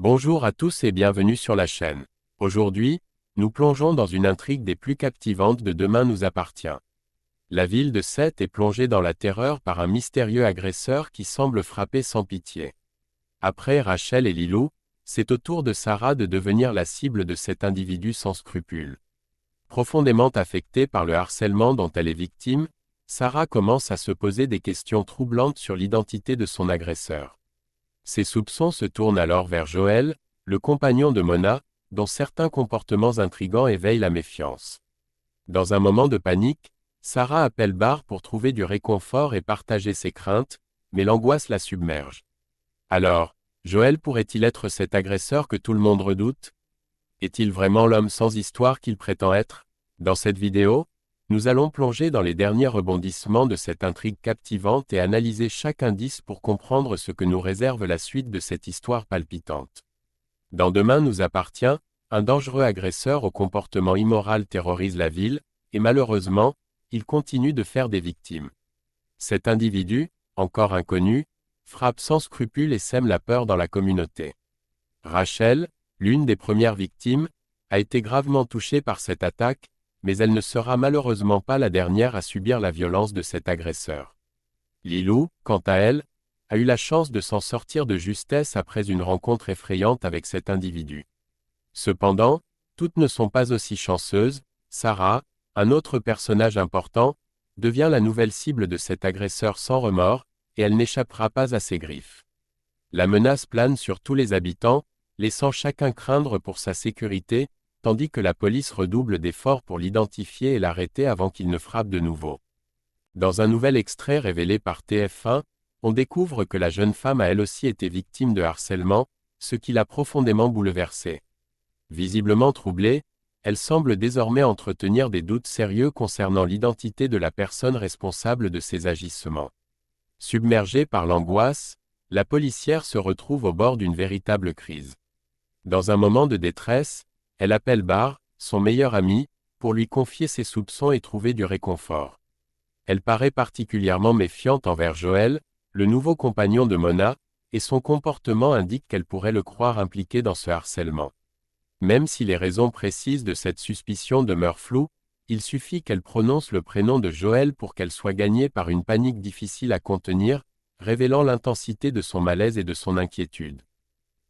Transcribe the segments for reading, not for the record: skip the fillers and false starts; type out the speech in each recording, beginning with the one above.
Bonjour à tous et bienvenue sur la chaîne. Aujourd'hui, nous plongeons dans une intrigue des plus captivantes de Demain nous appartient. La ville de Sète est plongée dans la terreur par un mystérieux agresseur qui semble frapper sans pitié. Après Rachel et Lilou, c'est au tour de Sarah de devenir la cible de cet individu sans scrupules. Profondément affectée par le harcèlement dont elle est victime, Sarah commence à se poser des questions troublantes sur l'identité de son agresseur. Ses soupçons se tournent alors vers Joël, le compagnon de Mona, dont certains comportements intrigants éveillent la méfiance. Dans un moment de panique, Sarah appelle Barr pour trouver du réconfort et partager ses craintes, mais l'angoisse la submerge. Alors, Joël pourrait-il être cet agresseur que tout le monde redoute? Est-il vraiment l'homme sans histoire qu'il prétend être? Dans cette vidéo, nous allons plonger dans les derniers rebondissements de cette intrigue captivante et analyser chaque indice pour comprendre ce que nous réserve la suite de cette histoire palpitante. Dans Demain nous appartient, un dangereux agresseur au comportement immoral terrorise la ville, et malheureusement, il continue de faire des victimes. Cet individu, encore inconnu, frappe sans scrupule et sème la peur dans la communauté. Rachel, l'une des premières victimes, a été gravement touchée par cette attaque, mais elle ne sera malheureusement pas la dernière à subir la violence de cet agresseur. Lilou, quant à elle, a eu la chance de s'en sortir de justesse après une rencontre effrayante avec cet individu. Cependant, toutes ne sont pas aussi chanceuses. Sarah, un autre personnage important, devient la nouvelle cible de cet agresseur sans remords, et elle n'échappera pas à ses griffes. La menace plane sur tous les habitants, laissant chacun craindre pour sa sécurité, tandis que la police redouble d'efforts pour l'identifier et l'arrêter avant qu'il ne frappe de nouveau. Dans un nouvel extrait révélé par TF1, on découvre que la jeune femme a elle aussi été victime de harcèlement, ce qui l'a profondément bouleversée. Visiblement troublée, elle semble désormais entretenir des doutes sérieux concernant l'identité de la personne responsable de ses agissements. Submergée par l'angoisse, la policière se retrouve au bord d'une véritable crise. Dans un moment de détresse, elle appelle Barr, son meilleur ami, pour lui confier ses soupçons et trouver du réconfort. Elle paraît particulièrement méfiante envers Joël, le nouveau compagnon de Mona, et son comportement indique qu'elle pourrait le croire impliqué dans ce harcèlement. Même si les raisons précises de cette suspicion demeurent floues, il suffit qu'elle prononce le prénom de Joël pour qu'elle soit gagnée par une panique difficile à contenir, révélant l'intensité de son malaise et de son inquiétude.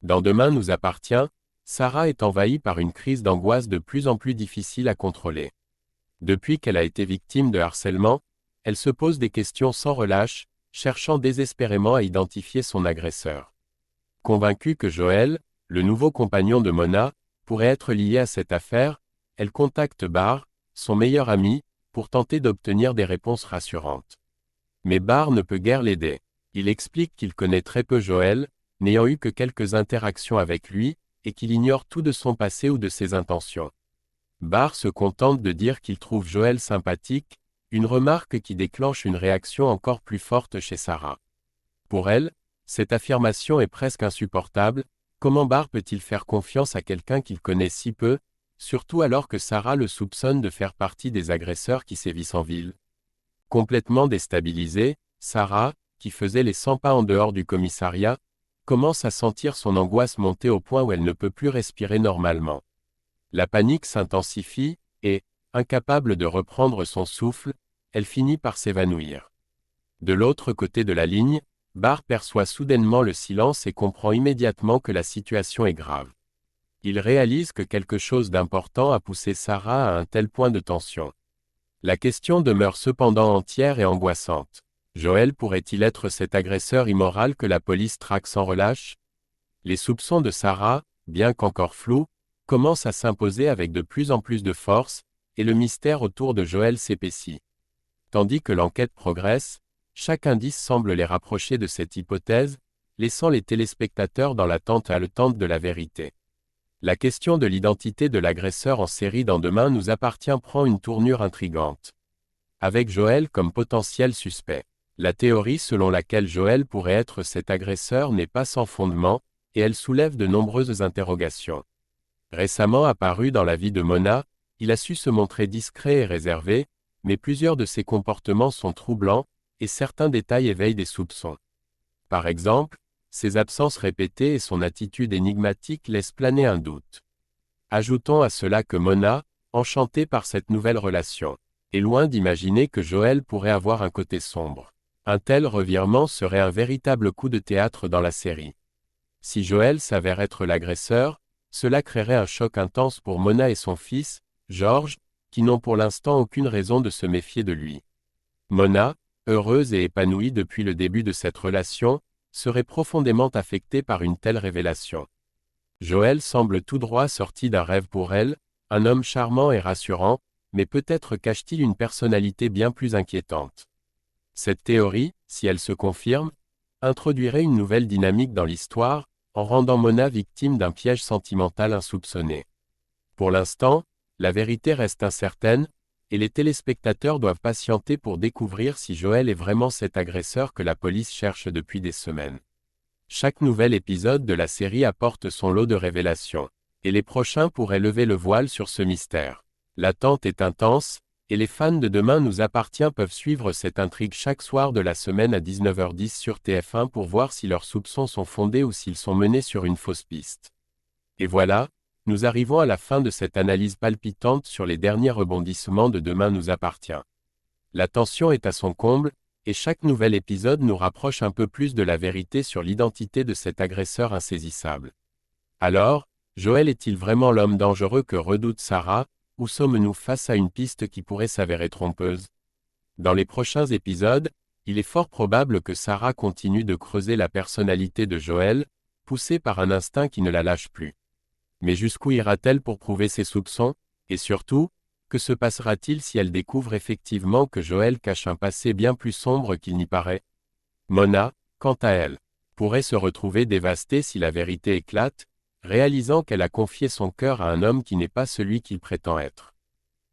Dans Demain nous appartient, Sarah est envahie par une crise d'angoisse de plus en plus difficile à contrôler. Depuis qu'elle a été victime de harcèlement, elle se pose des questions sans relâche, cherchant désespérément à identifier son agresseur. Convaincue que Joël, le nouveau compagnon de Mona, pourrait être lié à cette affaire, elle contacte Barr, son meilleur ami, pour tenter d'obtenir des réponses rassurantes. Mais Barr ne peut guère l'aider. Il explique qu'il connaît très peu Joël, n'ayant eu que quelques interactions avec lui, et qu'il ignore tout de son passé ou de ses intentions. Barr se contente de dire qu'il trouve Joël sympathique, une remarque qui déclenche une réaction encore plus forte chez Sarah. Pour elle, cette affirmation est presque insupportable. Comment Barr peut-il faire confiance à quelqu'un qu'il connaît si peu, surtout alors que Sarah le soupçonne de faire partie des agresseurs qui sévissent en ville? Complètement déstabilisée, Sarah, qui faisait les 100 pas en dehors du commissariat, commence à sentir son angoisse monter au point où elle ne peut plus respirer normalement. La panique s'intensifie, et, incapable de reprendre son souffle, elle finit par s'évanouir. De l'autre côté de la ligne, Barr perçoit soudainement le silence et comprend immédiatement que la situation est grave. Il réalise que quelque chose d'important a poussé Sarah à un tel point de tension. La question demeure cependant entière et angoissante. Joël pourrait-il être cet agresseur immoral que la police traque sans relâche? Les soupçons de Sarah, bien qu'encore flous, commencent à s'imposer avec de plus en plus de force, et le mystère autour de Joël s'épaissit. Tandis que l'enquête progresse, chaque indice semble les rapprocher de cette hypothèse, laissant les téléspectateurs dans l'attente haletante de la vérité. La question de l'identité de l'agresseur en série dans Demain nous appartient prend une tournure intrigante. Avec Joël comme potentiel suspect. La théorie selon laquelle Joël pourrait être cet agresseur n'est pas sans fondement, et elle soulève de nombreuses interrogations. Récemment apparu dans la vie de Mona, il a su se montrer discret et réservé, mais plusieurs de ses comportements sont troublants, et certains détails éveillent des soupçons. Par exemple, ses absences répétées et son attitude énigmatique laissent planer un doute. Ajoutons à cela que Mona, enchantée par cette nouvelle relation, est loin d'imaginer que Joel pourrait avoir un côté sombre. Un tel revirement serait un véritable coup de théâtre dans la série. Si Joel s'avère être l'agresseur, cela créerait un choc intense pour Mona et son fils, George, qui n'ont pour l'instant aucune raison de se méfier de lui. Mona, heureuse et épanouie depuis le début de cette relation, serait profondément affectée par une telle révélation. Joel semble tout droit sorti d'un rêve pour elle, un homme charmant et rassurant, mais peut-être cache-t-il une personnalité bien plus inquiétante. Cette théorie, si elle se confirme, introduirait une nouvelle dynamique dans l'histoire, en rendant Mona victime d'un piège sentimental insoupçonné. Pour l'instant, la vérité reste incertaine, et les téléspectateurs doivent patienter pour découvrir si Joel est vraiment cet agresseur que la police cherche depuis des semaines. Chaque nouvel épisode de la série apporte son lot de révélations, et les prochains pourraient lever le voile sur ce mystère. L'attente est intense, et les fans de Demain nous appartient peuvent suivre cette intrigue chaque soir de la semaine à 19h10 sur TF1 pour voir si leurs soupçons sont fondés ou s'ils sont menés sur une fausse piste. Et voilà, nous arrivons à la fin de cette analyse palpitante sur les derniers rebondissements de Demain nous appartient. La tension est à son comble, et chaque nouvel épisode nous rapproche un peu plus de la vérité sur l'identité de cet agresseur insaisissable. Alors, Joel est-il vraiment l'homme dangereux que redoute Sarah, ou sommes-nous face à une piste qui pourrait s'avérer trompeuse? Dans les prochains épisodes, il est fort probable que Sarah continue de creuser la personnalité de Joel, poussée par un instinct qui ne la lâche plus. Mais jusqu'où ira-t-elle pour prouver ses soupçons? Et surtout, que se passera-t-il si elle découvre effectivement que Joel cache un passé bien plus sombre qu'il n'y paraît? Mona, quant à elle, pourrait se retrouver dévastée si la vérité éclate, réalisant qu'elle a confié son cœur à un homme qui n'est pas celui qu'il prétend être.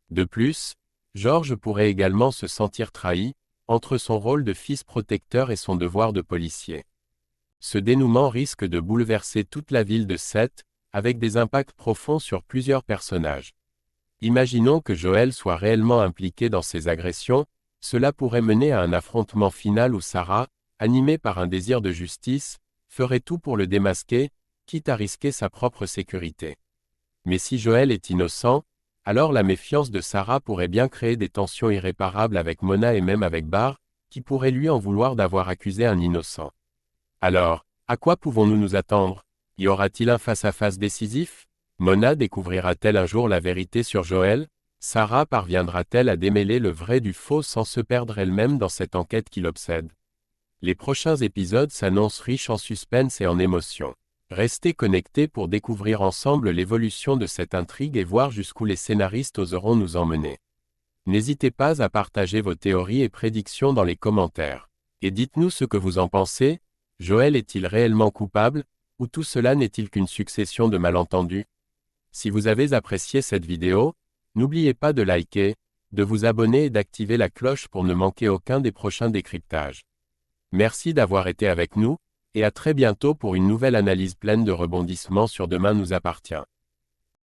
De plus, George pourrait également se sentir trahi, entre son rôle de fils protecteur et son devoir de policier. Ce dénouement risque de bouleverser toute la ville de Seth, avec des impacts profonds sur plusieurs personnages. Imaginons que Joel soit réellement impliqué dans ces agressions, cela pourrait mener à un affrontement final où Sarah, animée par un désir de justice, ferait tout pour le démasquer, quitte à risquer sa propre sécurité. Mais si Joel est innocent, alors la méfiance de Sarah pourrait bien créer des tensions irréparables avec Mona et même avec Barr, qui pourrait lui en vouloir d'avoir accusé un innocent. Alors, à quoi pouvons-nous nous attendre? Y aura-t-il un face-à-face décisif? Mona découvrira-t-elle un jour la vérité sur Joel? Sarah parviendra-t-elle à démêler le vrai du faux sans se perdre elle-même dans cette enquête qui l'obsède? Les prochains épisodes s'annoncent riches en suspense et en émotion. Restez connectés pour découvrir ensemble l'évolution de cette intrigue et voir jusqu'où les scénaristes oseront nous emmener. N'hésitez pas à partager vos théories et prédictions dans les commentaires. Et dites-nous ce que vous en pensez. Joel est-il réellement coupable, ou tout cela n'est-il qu'une succession de malentendus? Si vous avez apprécié cette vidéo, n'oubliez pas de liker, de vous abonner et d'activer la cloche pour ne manquer aucun des prochains décryptages. Merci d'avoir été avec nous, et à très bientôt pour une nouvelle analyse pleine de rebondissements sur Demain nous appartient.